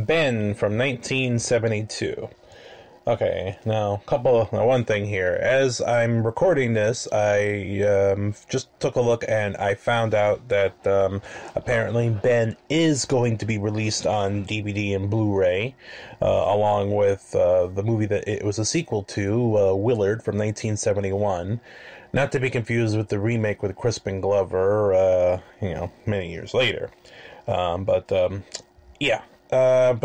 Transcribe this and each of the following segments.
Ben from 1972. Okay, now, one thing here. As I'm recording this, I just took a look and I found out that apparently Ben is going to be released on DVD and Blu Ray, along with the movie that it was a sequel to, Willard from 1971. Not to be confused with the remake with Crispin Glover, many years later. But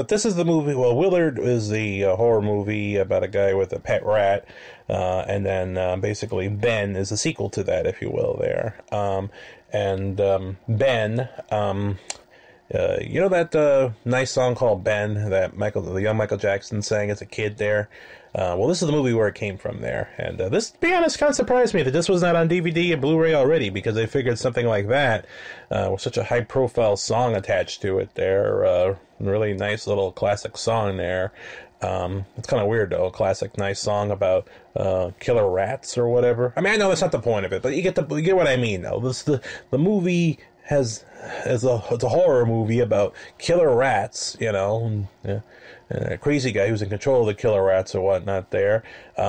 this is the movie. Well, Willard is the horror movie about a guy with a pet rat, and then basically Ben is a sequel to that, if you will. There, Ben, you know that nice song called Ben that the young Michael Jackson sang as a kid there. Well, this is the movie where it came from there, and this, to be honest, kind of surprised me that this was not on DVD and Blu-ray already, because I figured something like that, with such a high-profile song attached to it there, really nice little classic song there. It's kind of weird, though, a classic nice song about killer rats or whatever. I mean, I know that's not the point of it, but you get what I mean, though. The movie it's a horror movie about killer rats, a crazy guy who's in control of the killer rats or whatnot there, you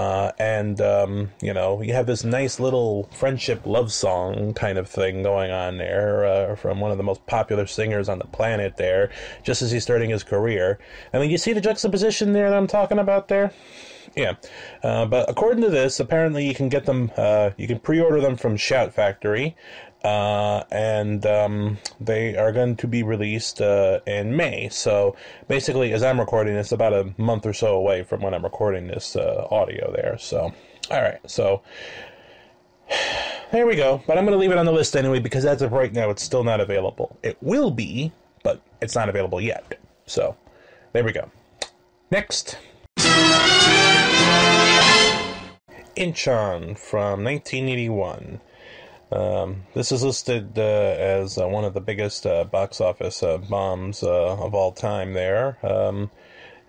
have this nice little friendship love song kind of thing going on there, from one of the most popular singers on the planet there, just as he's starting his career. I mean, you see the juxtaposition there that I'm talking about there? Yeah, but according to this, apparently you can get them, you can pre-order them from Shout Factory, and they are going to be released in May. So basically, as I'm recording this, about a month or so away from when I'm recording this audio there. So, all right, so there we go. But I'm going to leave it on the list anyway, because as of right now, it's still not available. It will be, but it's not available yet. So there we go. Next. Inchon from 1981. This is listed as one of the biggest box office bombs of all time there.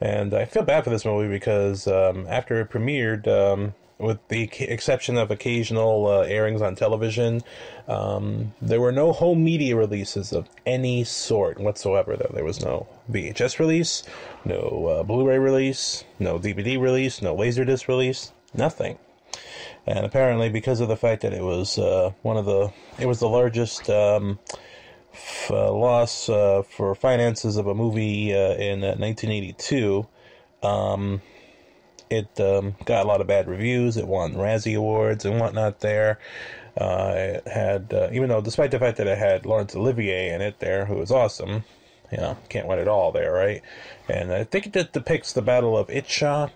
And I feel bad for this movie because after it premiered, with the exception of occasional airings on television, there were no home media releases of any sort whatsoever. There was no VHS release, no Blu-ray release, no DVD release, no Laserdisc release, nothing. And apparently, because of the fact that it was the largest loss for finances of a movie in 1982. It got a lot of bad reviews. It won Razzie Awards and whatnot there. It had, even though, despite the fact that it had Laurence Olivier in it there, who was awesome, can't win it all there, right? And I think it depicts the Battle of Inchon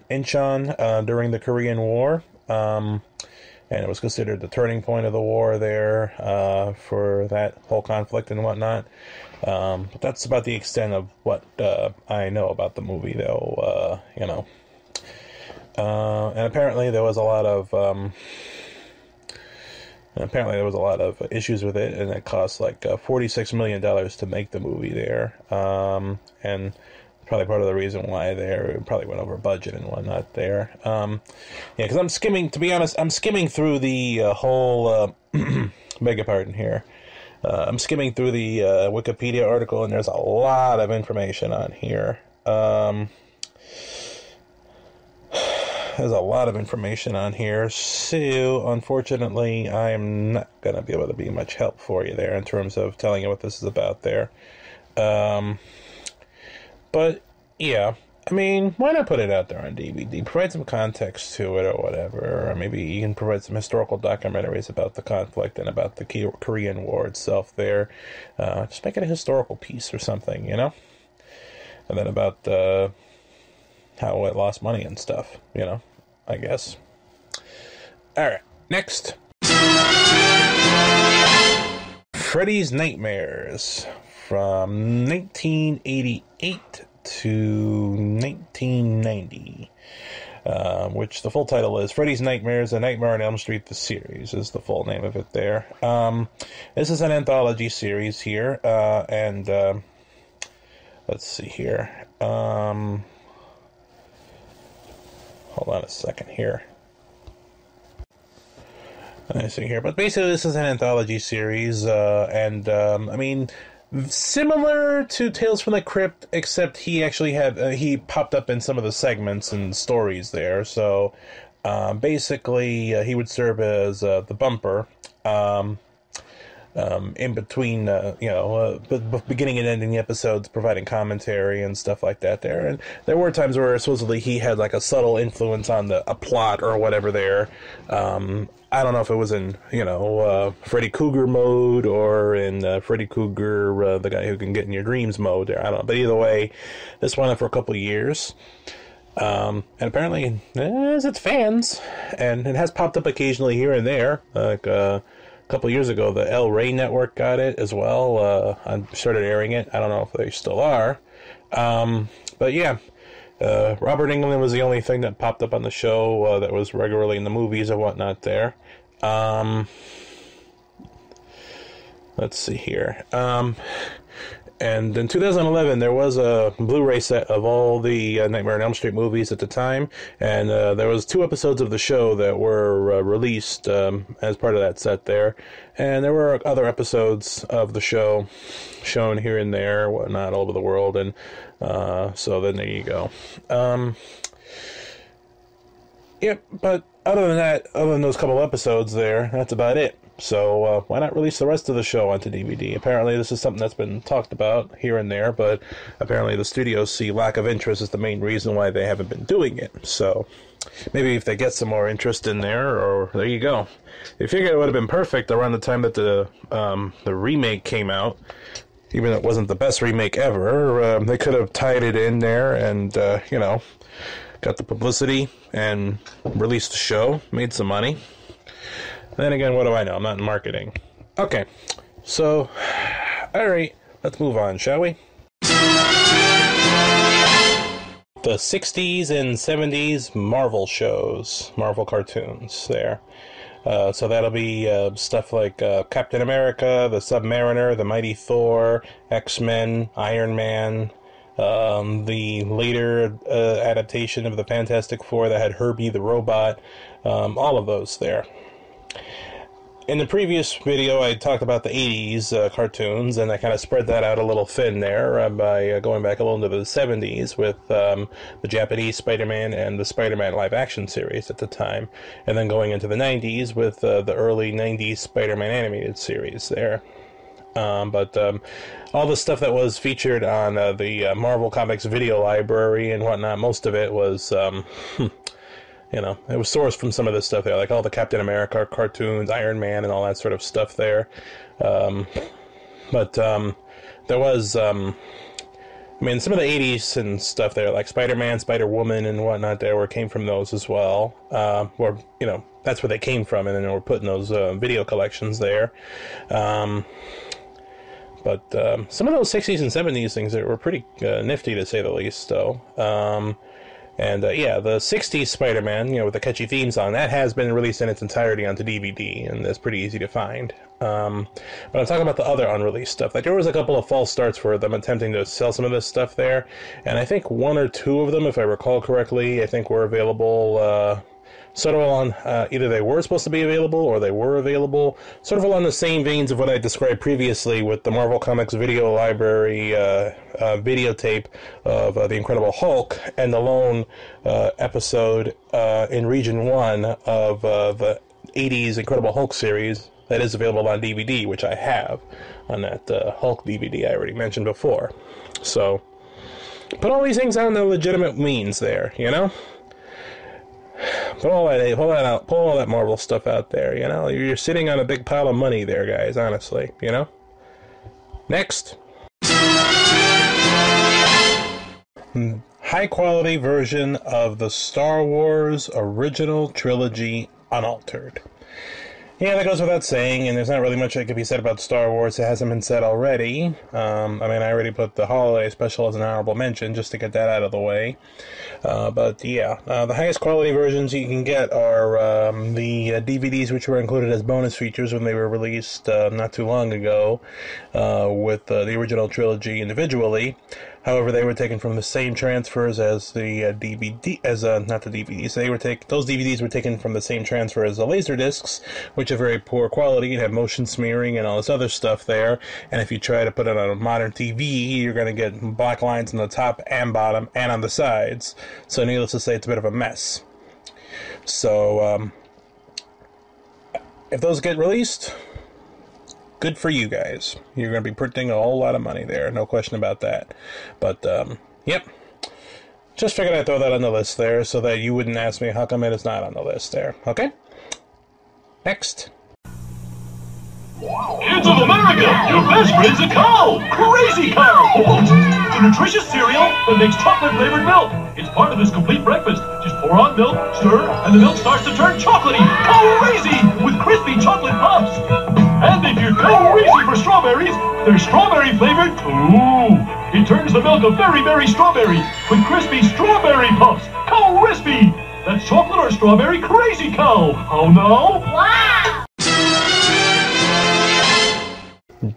during the Korean War. And it was considered the turning point of the war there for that whole conflict and whatnot. But that's about the extent of what I know about the movie, though. And apparently there was a lot of issues with it, and it cost like $46 million to make the movie there. And probably part of the reason why it probably went over budget and whatnot there. Because I'm skimming through the whole, beg your pardon here. I'm skimming through the Wikipedia article, and there's a lot of information on here. There's a lot of information on here, so unfortunately I'm not going to be able to be much help for you there in terms of telling you what this is about there. But, yeah, I mean, why not put it out there on DVD? Provide some context to it or whatever. Or maybe you can provide some historical documentaries about the conflict and about the Korean War itself there. Just make it a historical piece or something, And then about how it lost money and stuff, I guess. All right, next. Freddy's Nightmares from 1988 to 1990, which the full title is Freddy's Nightmares, A Nightmare on Elm Street, the series is the full name of it there. This is an anthology series here, and let's see here. Hold on a second here. I see here, but basically this is an anthology series, and I mean, Similar to Tales from the Crypt, except he actually had he popped up in some of the segments and stories there. So basically, he would serve as the bumper. In between, beginning and ending episodes, providing commentary and stuff like that there. And there were times where supposedly he had like a subtle influence on a plot or whatever there. I don't know if it was in, Freddy Krueger mode or in Freddy Krueger, the guy who can get in your dreams mode there. I don't know. But either way, this went on for a couple of years. And apparently it has its fans, and it has popped up occasionally here and there. Like, a couple years ago, the El Rey Network got it as well. I started airing it. I don't know if they still are. But yeah, Robert Englund was the only thing that popped up on the show that was regularly in the movies and whatnot there. Let's see here. And in 2011, there was a Blu Ray set of all the Nightmare on Elm Street movies at the time, and there was 2 episodes of the show that were released as part of that set there, and there were other episodes of the show shown here and there, whatnot, all over the world, and so then there you go. Yep, but other than that, other than those couple episodes there, that's about it. So why not release the rest of the show onto DVD? Apparently this is something that's been talked about here and there, but apparently the studios see lack of interest as the main reason why they haven't been doing it. So maybe if they get some more interest in there, or there you go. You figure it would have been perfect around the time that the remake came out. Even though it wasn't the best remake ever, they could have tied it in there and, got the publicity and released the show, made some money. Then again, what do I know? I'm not in marketing. Okay, so, alright, let's move on, shall we? The 60s and 70s Marvel shows, Marvel cartoons there. So that'll be stuff like Captain America, the Submariner, the Mighty Thor, X-Men, Iron Man, the later adaptation of the Fantastic Four that had Herbie the Robot, all of those there. In the previous video, I talked about the 80s cartoons, and I kind of spread that out a little thin there by going back a little into the 70s with the Japanese Spider-Man and the Spider-Man live-action series at the time, and then going into the 90s with the early 90s Spider-Man animated series there. But all the stuff that was featured on the Marvel Comics video library and whatnot, most of it was... it was sourced from some of this stuff there, like all the Captain America cartoons, Iron Man, and all that sort of stuff there. But there was, some of the 80s and stuff there, like Spider-Man, Spider-Woman, and whatnot there, came from those as well. That's where they came from, and then we're putting those video collections there. But some of those 60s and 70s things that were pretty nifty, to say the least, though. And, the 60s Spider-Man, with the catchy theme song, that has been released in its entirety onto DVD, and that's pretty easy to find. But I'm talking about the other unreleased stuff. Like, there was a couple of false starts for them attempting to sell some of this stuff there, and I think 1 or 2 of them, if I recall correctly, were available, sort of along, either they were supposed to be available or they were available, sort of along the same veins of what I described previously with the Marvel Comics video library videotape of The Incredible Hulk and the lone episode in Region 1 of the 80s Incredible Hulk series that is available on DVD, which I have on that Hulk DVD I already mentioned before. So, put all these things on the legitimate means there, Put all that Marvel stuff out there, You're sitting on a big pile of money there, guys, honestly, Next. High-quality version of the Star Wars original trilogy unaltered. Yeah, that goes without saying, and there's not really much that could be said about Star Wars that hasn't been said already. I already put the holiday special as an honorable mention, just to get that out of the way. The highest quality versions you can get are the DVDs, which were included as bonus features when they were released not too long ago, with the original trilogy individually. However, they were taken from the same transfers as the DVD, not the DVDs. Those DVDs were taken from the same transfer as the Laserdiscs, which are very poor quality and have motion smearing and all this other stuff there. And if you try to put it on a modern TV, you're going to get black lines on the top and bottom and on the sides. So needless to say, it's a bit of a mess. So, if those get released, good for you guys. You're going to be printing a whole lot of money there, no question about that. But, yep. Just figured I'd throw that on the list there so that you wouldn't ask me how come it is not on the list there. Okay? Next. Kids of America, your best friend's a cow! Crazy cow! The nutritious cereal that makes chocolate-flavored milk. It's part of this complete breakfast. Just pour on milk, stir, and the milk starts to turn chocolatey. Crazy! With crispy chocolate puffs. And if you're crazy for strawberries, they're strawberry-flavored too. It turns the milk a very, very strawberry with crispy strawberry puffs. Crispy! That's chocolate or strawberry crazy cow. Oh no? Wow!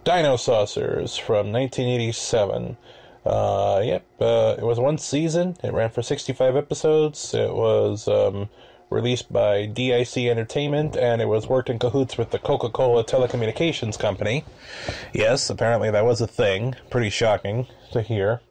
Dino Saucers from 1987. It was one season. It ran for 65 episodes. It was released by DIC Entertainment, and it was worked in cahoots with the Coca-Cola Telecommunications Company. Yes, apparently that was a thing. Pretty shocking to hear.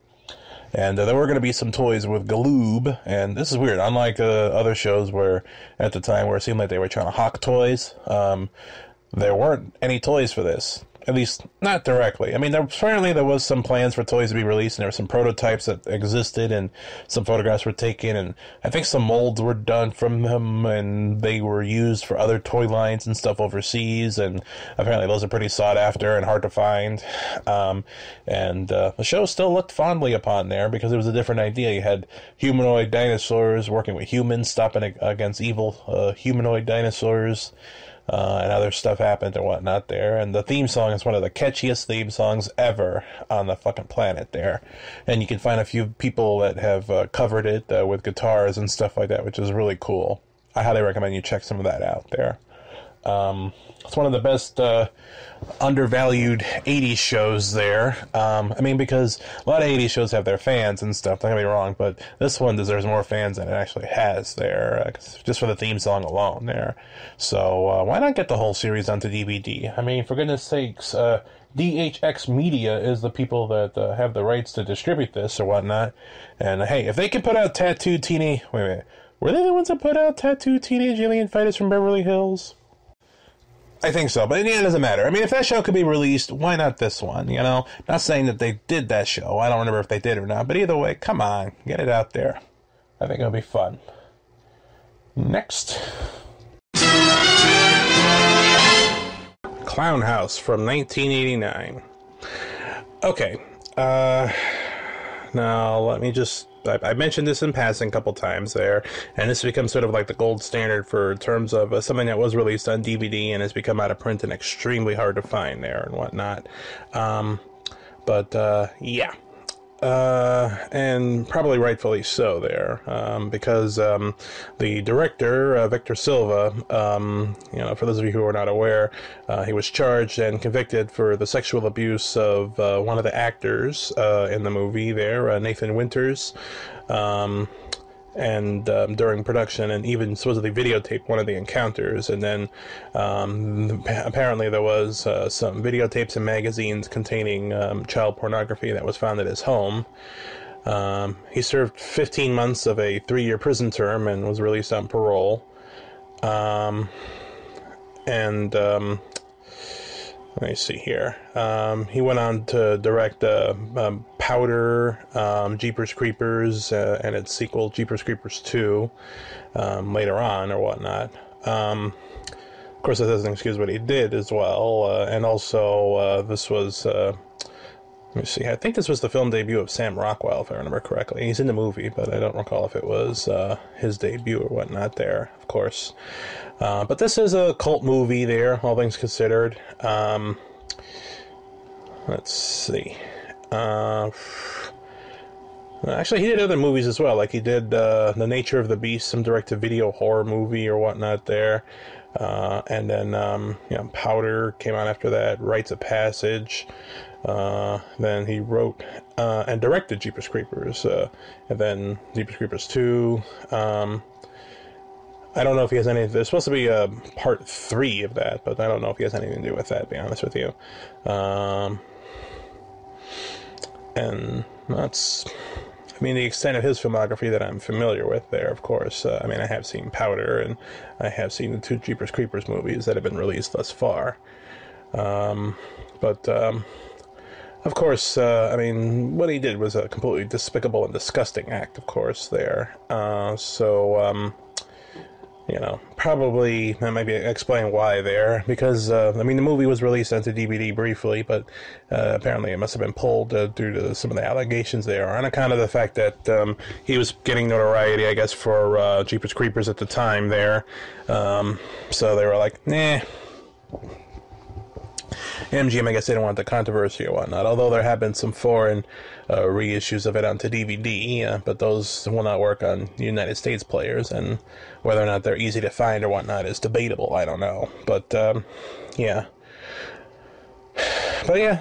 And there were going to be some toys with Galoob, and this is weird. Unlike other shows where, at the time, where it seemed like they were trying to hawk toys, there weren't any toys for this. At least, not directly. I mean, apparently there was some plans for toys to be released, and there were some prototypes that existed, and some photographs were taken, and I think some molds were done from them, and they were used for other toy lines and stuff overseas, and apparently those are pretty sought after and hard to find. The show still looked fondly upon there, because it was a different idea. You had humanoid dinosaurs working with humans, stopping against evil humanoid dinosaurs. And other stuff happened and whatnot there. And the theme song is one of the catchiest theme songs ever on the fucking planet there. And you can find a few people that have covered it with guitars and stuff like that, which is really cool. I highly recommend you check some of that out there. It's one of the best undervalued 80s shows there. Because a lot of 80s shows have their fans and stuff, don't get me wrong, but this one deserves more fans than it actually has there, just for the theme song alone there. So why not get the whole series onto DVD? I mean, for goodness sakes, DHX Media is the people that have the rights to distribute this or whatnot. And hey, if they can put out Tattooed Teenage... Wait a minute. Were they the ones that put out Tattooed Teenage Alien Fighters from Beverly Hills? I think so, but it doesn't matter. I mean, if that show could be released, why not this one, you know? Not saying that they did that show. I don't remember if they did or not, but either way, come on, get it out there. I think it'll be fun. Next. Clown House from 1989. Okay, now let me just... I mentioned this in passing a couple times there, and this becomes sort of like the gold standard for terms of something that was released on DVD and has become out of print and extremely hard to find there and whatnot. Yeah. And probably rightfully so there, because the director, Victor Silva, for those of you who are not aware, he was charged and convicted for the sexual abuse of one of the actors in the movie there, Nathan Winters, during production, and even supposedly videotaped one of the encounters. And then apparently there was some videotapes and magazines containing child pornography that was found at his home. He served 15 months of a 3-year prison term and was released on parole. Let me see here. He went on to direct Powder, Jeepers Creepers, and its sequel, Jeepers Creepers 2, later on, or whatnot. Of course, that doesn't excuse what he did as well. And also, this was... let me see. I think this was the film debut of Sam Rockwell, if I remember correctly. He's in the movie, but I don't recall if it was his debut or whatnot there, of course. But this is a cult movie there, all things considered. Let's see. Actually, he did other movies as well. Like he did The Nature of the Beast, some direct-to-video horror movie or whatnot there. And then, Powder came on after that, Rites of Passage. Then he wrote and directed Jeepers Creepers. And then Jeepers Creepers 2. I don't know if he has any... There's supposed to be a part 3 of that, but I don't know if he has anything to do with that, to be honest with you. And that's... the extent of his filmography that I'm familiar with there, of course. I have seen Powder, and I have seen the 2 Jeepers Creepers movies that have been released thus far. But of course, what he did was a completely despicable and disgusting act, of course, there. Probably that might explain why there, because, the movie was released onto DVD briefly, but apparently it must have been pulled due to some of the allegations there, on account of the fact that he was getting notoriety, I guess, for Jeepers Creepers at the time there. So they were like, nah. MGM, I guess they don't want the controversy or whatnot, although there have been some foreign reissues of it onto DVD, but those will not work on United States players, and whether or not they're easy to find or whatnot is debatable. I don't know, but yeah. But yeah,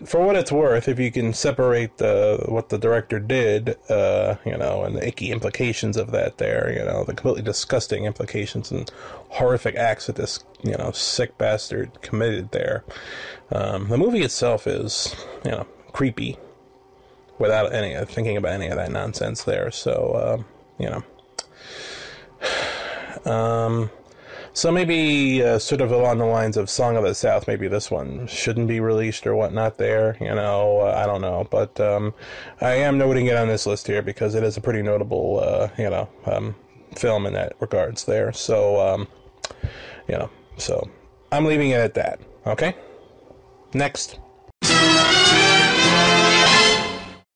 for what it's worth, if you can separate what the director did, and the icky implications of that there, the completely disgusting implications and horrific acts that this, sick bastard committed there. The movie itself is, creepy without thinking about any of that nonsense there. So, So maybe sort of along the lines of Song of the South, maybe this one shouldn't be released or whatnot there, I don't know. But I am noting it on this list here because it is a pretty notable, film in that regards there. So, so I'm leaving it at that, okay? Next.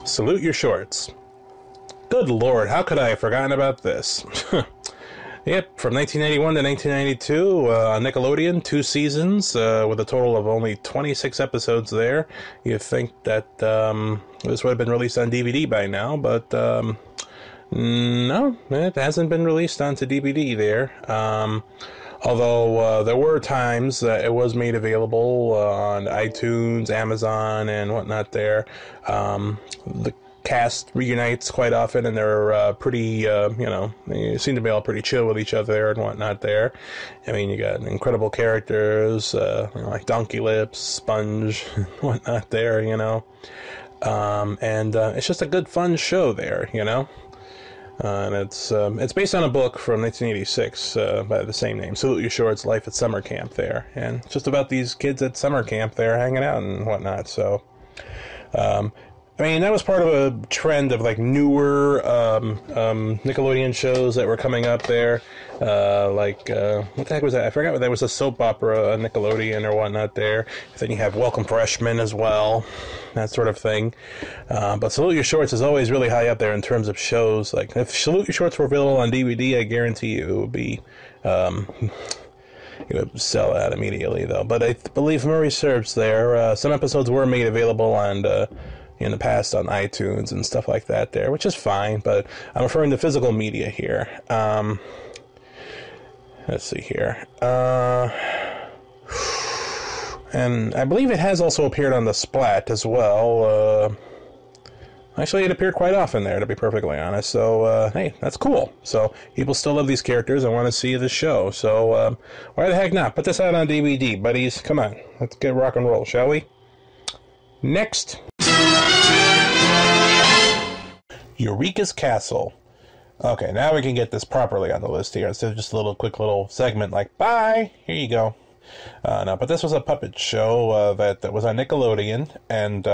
Salute Your Shorts. Good Lord, how could I have forgotten about this? Yep, from 1991 to 1992, on Nickelodeon, 2 seasons, with a total of only 26 episodes there. You'd think that this would have been released on DVD by now, but no, it hasn't been released onto DVD there. Although there were times that it was made available on iTunes, Amazon, and whatnot there. The cast reunites quite often, and they're pretty, they seem to be all pretty chill with each other and whatnot there. You got incredible characters, like Donkey Lips, Sponge, and whatnot there, and it's just a good, fun show there, and it's based on a book from 1986 by the same name, Salute Your Shorts, Life at Summer Camp there, and it's just about these kids at summer camp there hanging out and whatnot, so... that was part of a trend of, newer Nickelodeon shows that were coming up there. What the heck was that? I forgot what that was, a soap opera on Nickelodeon or whatnot there. Then you have Welcome Freshmen as well, that sort of thing. But Salute Your Shorts is always really high up there in terms of shows. If Salute Your Shorts were available on DVD, I guarantee you it would be... it would sell out immediately, though. But I believe memory research there, some episodes were made available on... in the past on iTunes and stuff like that there, which is fine, but I'm referring to physical media here. Let's see here. And I believe it has also appeared on the Splat as well. Actually, it appeared quite often there, to be perfectly honest, so, hey, that's cool. So, people still love these characters and want to see the show, so, why the heck not? Put this out on DVD, buddies. Come on, let's get rock and roll, shall we? Next. Eureka's Castle. Okay, now we can get this properly on the list here, instead of just a quick little segment like, bye, here you go. No, but this was a puppet show that was on Nickelodeon, and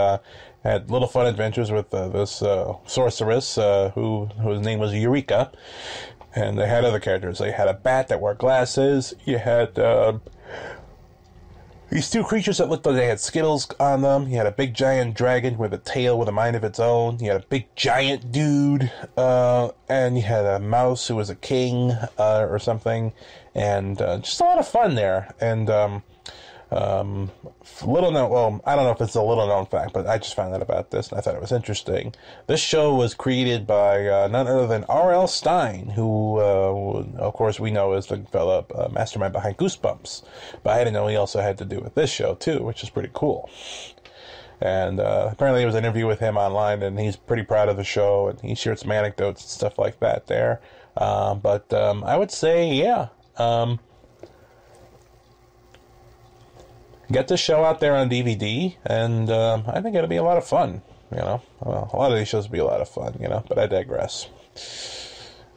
had little fun adventures with this sorceress whose name was Eureka, and they had other characters. They had a bat that wore glasses. You had these 2 creatures that looked like they had Skittles on them. You had a big giant dragon with a tail with a mind of its own. You had a big giant dude, and you had a mouse who was a king or something, and just a lot of fun there. And Little known, well, I don't know if it's a little known fact, but I just found out about this and I thought it was interesting. This show was created by none other than R.L. Stine, who, of course, we know as the fella mastermind behind Goosebumps. But I didn't know he also had to do with this show, too, which is pretty cool. And apparently there was an interview with him online, and he's pretty proud of the show, and he shared some anecdotes and stuff like that there. But I would say, yeah, get this show out there on DVD, and I think it'll be a lot of fun, you know. Well, a lot of these shows will be a lot of fun, you know, but I digress.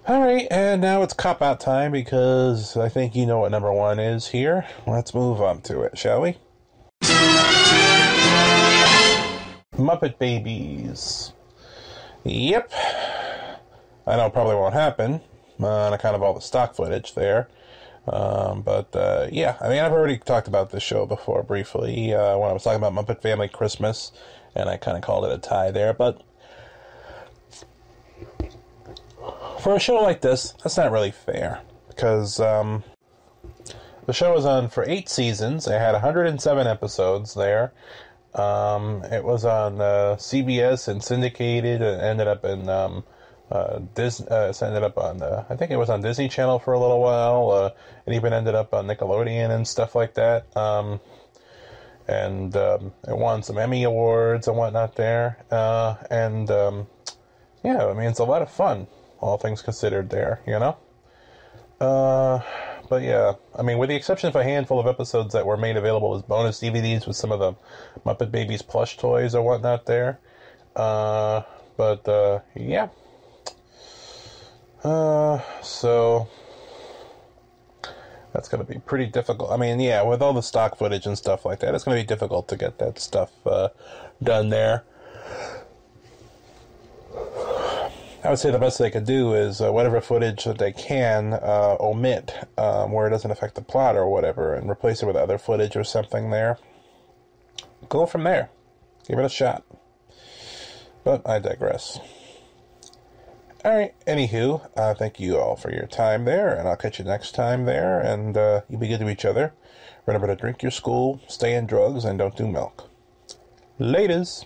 All right, and now it's cop-out time, because I think you know what number one is here. Let's move on to it, shall we? Muppet Babies. Yep. I know it probably won't happen on account of all the stock footage there. But yeah, I mean, I've already talked about this show before briefly when I was talking about Muppet Family Christmas, and I kind of called it a tie there. But for a show like this, that's not really fair, because the show was on for 8 seasons. It had 107 episodes there. It was on CBS and syndicated, and ended up in ended up on I think it was on Disney Channel for a little while. It even ended up on Nickelodeon and stuff like that. And it won some Emmy awards and whatnot there. Yeah, I mean, it's a lot of fun, all things considered there, you know? But yeah, I mean, with the exception of a handful of episodes that were made available as bonus DVDs with some of the Muppet Babies plush toys or whatnot there. Yeah. So that's going to be pretty difficult. I mean, yeah, with all the stock footage and stuff like that, it's going to be difficult to get that stuff done there. I would say the best they could do is whatever footage that they can omit where it doesn't affect the plot or whatever, and replace it with other footage or something there. Go from there. Give it a shot. But I digress. Alright, anywho, thank you all for your time there, and I'll catch you next time there, and you be good to each other. Remember to drink your school, stay in drugs, and don't do milk. Laters!